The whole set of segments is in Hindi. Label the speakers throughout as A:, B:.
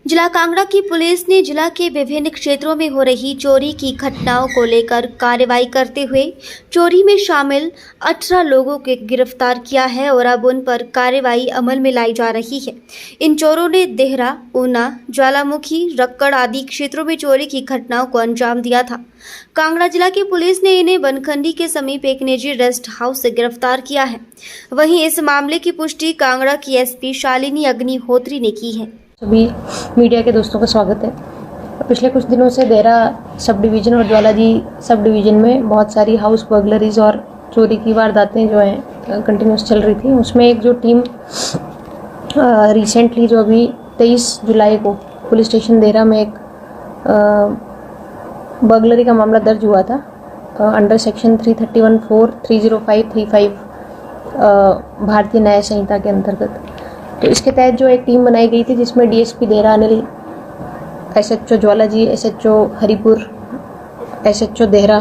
A: जिला कांगड़ा की पुलिस ने जिला के विभिन्न क्षेत्रों में हो रही चोरी की घटनाओं को लेकर कार्रवाई करते हुए चोरी में शामिल 18 लोगों को गिरफ्तार किया है और अब उन पर कार्रवाई अमल में लाई जा रही है। इन चोरों ने देहरा, ऊना, ज्वालामुखी, रक्कड़ आदि क्षेत्रों में चोरी की घटनाओं को अंजाम दिया था। कांगड़ा जिला की पुलिस ने इन्हें बनखंडी के समीप एक निजी रेस्ट हाउस से गिरफ्तार किया है। वहीं इस मामले की पुष्टि कांगड़ा की एसपी शालिनी अग्निहोत्री ने की है।
B: सभी मीडिया के दोस्तों का स्वागत है। पिछले कुछ दिनों से देहरा सब डिवीज़न और ज्वालाजी सब डिवीज़न में बहुत सारी हाउस बर्गलरीज और चोरी की वारदातें जो हैं कंटिन्यूस चल रही थी। उसमें एक जो टीम रिसेंटली जो अभी 23 जुलाई को पुलिस स्टेशन देहरा में एक बर्गलरी का मामला दर्ज हुआ था अंडर सेक्शन 331(4), 305(35) भारतीय न्याय संहिता के अंतर्गत। तो इसके तहत जो एक टीम बनाई गई थी जिसमें DSP Dehra Anil, SHO Jwalaji, SHO Haripur, SHO Dehra,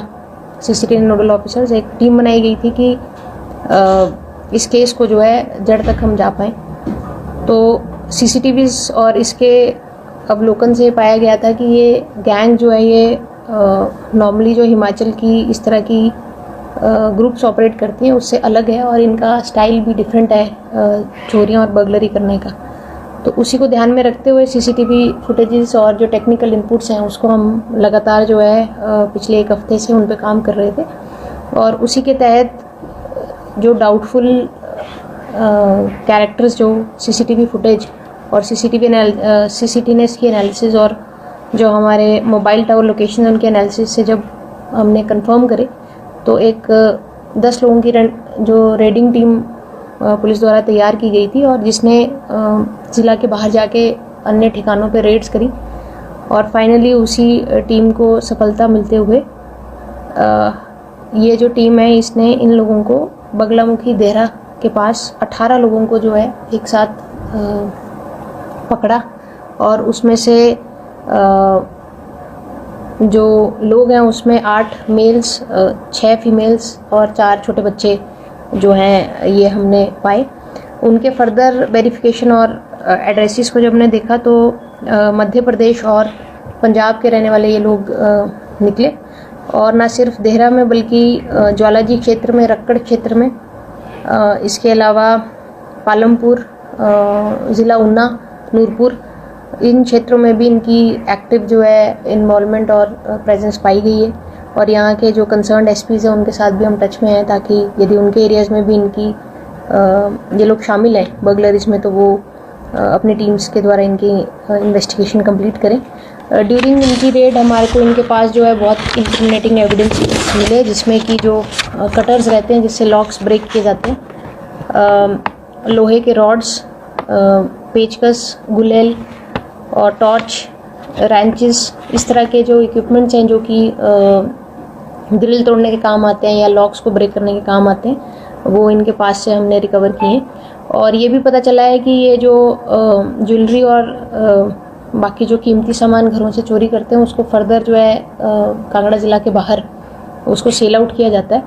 B: CCTV nodal officers, एक टीम बनाई गई थी कि इस केस को जो है जड़ तक हम जा पाएँ। तो सीसीटीवीज और इसके अवलोकन से पाया गया था कि ये गैंग जो है ये नॉर्मली जो हिमाचल की इस तरह की ग्रुप्स ऑपरेट करती हैं उससे अलग है और इनका स्टाइल भी डिफरेंट है चोरियां और बर्गलरी करने का। तो उसी को ध्यान में रखते हुए सीसीटीवी फुटेजेस और जो टेक्निकल इनपुट्स हैं उसको हम लगातार जो है पिछले एक हफ्ते से उन पे काम कर रहे थे और उसी के तहत जो डाउटफुल कैरेक्टर्स जो सीसीटीवी फुटेज और सीसीटीनेस की एनालिसिस और जो हमारे मोबाइल टावर लोकेशन उनके एनालिसिस से जब हमने कंफर्म करे तो एक 10 लोगों की जो रेडिंग टीम पुलिस द्वारा तैयार की गई थी और जिसने ज़िला के बाहर जाके अन्य ठिकानों पर रेड्स करी और फाइनली उसी टीम को सफलता मिलते हुए ये जो टीम है इसने इन लोगों को बगलामुखी देहरा के पास 18 लोगों को जो है एक साथ पकड़ा और उसमें से जो लोग हैं उसमें 8 मेल्स, 6 फीमेल्स और 4 छोटे बच्चे जो हैं ये हमने पाए। उनके फर्दर वेरिफिकेशन और एड्रेसेस को जब हमने देखा तो मध्य प्रदेश और पंजाब के रहने वाले ये लोग निकले और ना सिर्फ देहरा में बल्कि ज्वालाजी क्षेत्र में, रक्कड़ क्षेत्र में, इसके अलावा पालमपुर, ज़िला ऊना, नूरपुर, इन क्षेत्रों में भी इनकी एक्टिव जो है इन्वॉल्वमेंट और प्रेजेंस पाई गई है और यहाँ के जो कंसर्न्ड एसपीज़ हैं उनके साथ भी हम टच में हैं ताकि यदि उनके एरियाज़ में भी इनकी ये लोग शामिल हैं बर्गलरीज में तो वो अपनी टीम्स के द्वारा इनकी इन्वेस्टिगेशन कंप्लीट करें। ड्यूरिंग इनकी रेड हमारे को इनके पास जो है बहुत इंक्रिमिनेटिंग एविडेंस मिले जिसमें कि जो कटर्स रहते हैं जिससे लॉक्स ब्रेक किए जाते हैं, लोहे के रॉड्स, पेचकस, गुलेल और टॉर्च, रैंचेस, इस तरह के जो इक्विपमेंट्स हैं जो कि ग्रिल तोड़ने के काम आते हैं या लॉक्स को ब्रेक करने के काम आते हैं वो इनके पास से हमने रिकवर किए हैं। और ये भी पता चला है कि ये जो ज्वेलरी और बाकी जो कीमती सामान घरों से चोरी करते हैं उसको फर्दर जो है कांगड़ा ज़िला के बाहर उसको सेल आउट किया जाता है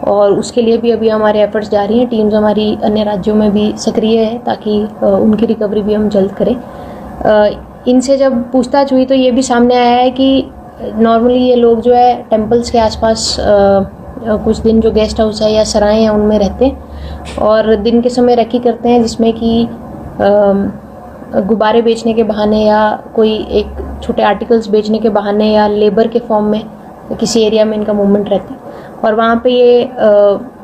B: और उसके लिए भी अभी हमारे एफर्ट्स जारी हैं। टीम्स हमारी अन्य राज्यों में भी सक्रिय है ताकि उनकी रिकवरी भी हम जल्द करें। इनसे जब पूछताछ हुई तो ये भी सामने आया है कि नॉर्मली ये लोग जो है टेंपल्स के आसपास कुछ दिन जो गेस्ट हाउस है या सराएं हैं उनमें रहते हैं और दिन के समय रेकी करते हैं जिसमें कि गुब्बारे बेचने के बहाने या कोई एक छोटे आर्टिकल्स बेचने के बहाने या लेबर के फॉर्म में किसी एरिया में इनका मूवमेंट रहता है और वहाँ पे ये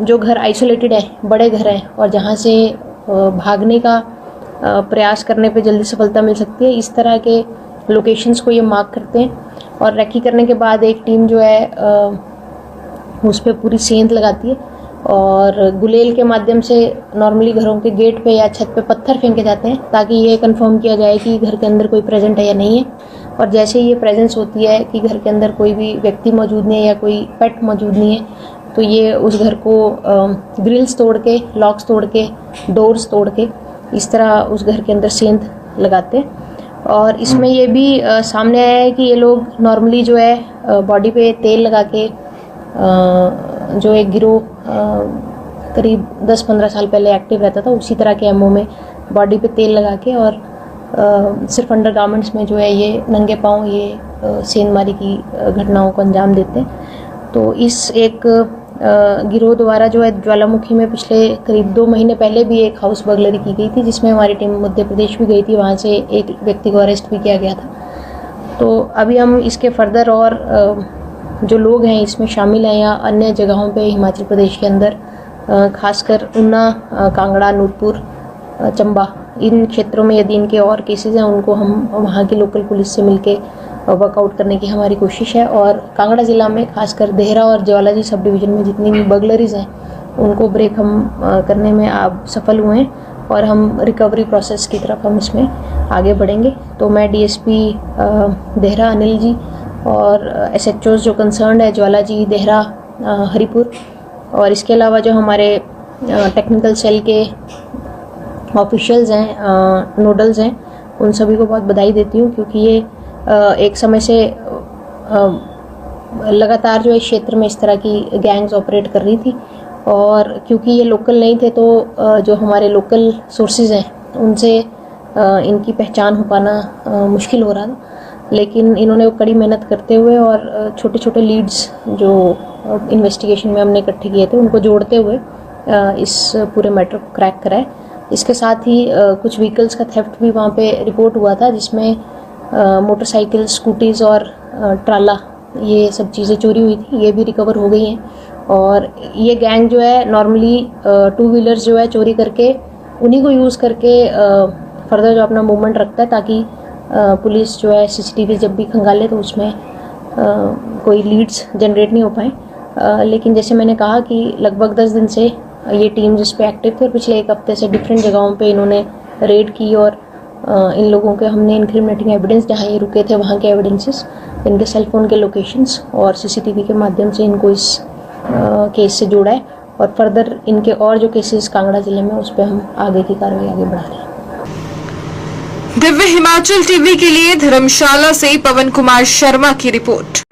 B: जो घर आइसोलेटेड है, बड़े घर हैं और जहाँ से भागने का प्रयास करने पे जल्दी सफलता मिल सकती है, इस तरह के लोकेशंस को ये मार्क करते हैं और रेकी करने के बाद एक टीम जो है उस पर पूरी सेंध लगाती है और गुलेल के माध्यम से नॉर्मली घरों के गेट पे या छत पे पत्थर फेंके जाते हैं ताकि ये कंफर्म किया जाए कि घर के अंदर कोई प्रेजेंट है या नहीं है और जैसे ही ये प्रेजेंस होती है कि घर के अंदर कोई भी व्यक्ति मौजूद नहीं है या कोई पेट मौजूद नहीं है तो ये उस घर को ग्रिल्स तोड़ के, लॉक्स तोड़ के, डोर्स तोड़ के इस तरह उस घर के अंदर सेंध लगाते हैं। और इसमें ये भी सामने आया है कि ये लोग नॉर्मली जो है बॉडी पे तेल लगा के जो एक गिरोह करीब 10-15 साल पहले एक्टिव रहता था उसी तरह के एमओ में बॉडी पे तेल लगा के और सिर्फ अंडरगारमेंट्स में जो है ये नंगे पाँव ये सेंधमारी की घटनाओं को अंजाम देते हैं। तो इस एक गिरोह द्वारा जो है ज्वालामुखी में पिछले करीब 2 महीने पहले भी एक हाउस बर्गलरी की गई थी, जिसमें हमारी टीम मध्य प्रदेश भी गई थी, वहाँ से एक व्यक्ति को अरेस्ट भी किया गया था। तो अभी हम इसके फर्दर और जो लोग हैं इसमें शामिल हैं या अन्य जगहों पे हिमाचल प्रदेश के अंदर खासकर ऊना, कांगड़ा, नूरपुर, चंबा, इन क्षेत्रों में यदि इनके और केसेस हैं उनको हम वहाँ की लोकल पुलिस से मिलके वर्कआउट करने की हमारी कोशिश है। और कांगड़ा ज़िला में खासकर देहरा और ज्वालाजी सब डिवीज़न में जितनी भी बर्गलरीज हैं उनको ब्रेक हम करने में आप सफल हुए हैं और हम रिकवरी प्रोसेस की तरफ हम इसमें आगे बढ़ेंगे। तो मैं डीएसपी देहरा अनिल जी और एसएचओज जो कंसर्न है ज्वालाजी, देहरा, हरिपुर और इसके अलावा जो हमारे टेक्निकल सेल के ऑफिशियल्स हैं, नोडल्स हैं, उन सभी को बहुत बधाई देती हूँ, क्योंकि ये एक समय से लगातार जो है क्षेत्र में इस तरह की गैंग्स ऑपरेट कर रही थी और क्योंकि ये लोकल नहीं थे तो जो हमारे लोकल सोर्सेज हैं उनसे इनकी पहचान हो पाना मुश्किल हो रहा था। लेकिन इन्होंने वो कड़ी मेहनत करते हुए और छोटे छोटे लीड्स जो इन्वेस्टिगेशन में हमने इकट्ठे किए थे उनको जोड़ते हुए इस पूरे मैटर को क्रैक कराए। इसके साथ ही कुछ व्हीकल्स का थेफ्ट भी वहाँ पे रिपोर्ट हुआ था, जिसमें मोटरसाइकिल, स्कूटीज़ और ट्राला ये सब चीज़ें चोरी हुई थी, ये भी रिकवर हो गई हैं। और ये गैंग जो है नॉर्मली 2 व्हीलर्स जो है चोरी करके उन्हीं को यूज़ करके फर्दर जो अपना मूवमेंट रखता है, ताकि पुलिस जो है सीसीटीवी जब भी खंगाले तो उसमें कोई लीड्स जनरेट नहीं हो पाए। लेकिन जैसे मैंने कहा कि लगभग 10 दिन से ये टीम जिस पे एक्टिव थी और पिछले 1 हफ्ते से डिफरेंट जगहों पे इन्होंने रेड की और इन लोगों के हमने इनक्रिमिनेटिंग एविडेंस, जहाँ ये रुके थे वहाँ के एविडेंसेस, इनके सेलफोन के लोकेशंस और सीसीटीवी के माध्यम से इनको इस केस से जोड़ा है और फर्दर इनके और जो केसेस कांगड़ा जिले में उस पर हम आगे की कार्रवाई आगे बढ़ा रहे हैं।
C: दिव्य हिमाचल टीवी के लिए धर्मशाला से पवन कुमार शर्मा की रिपोर्ट।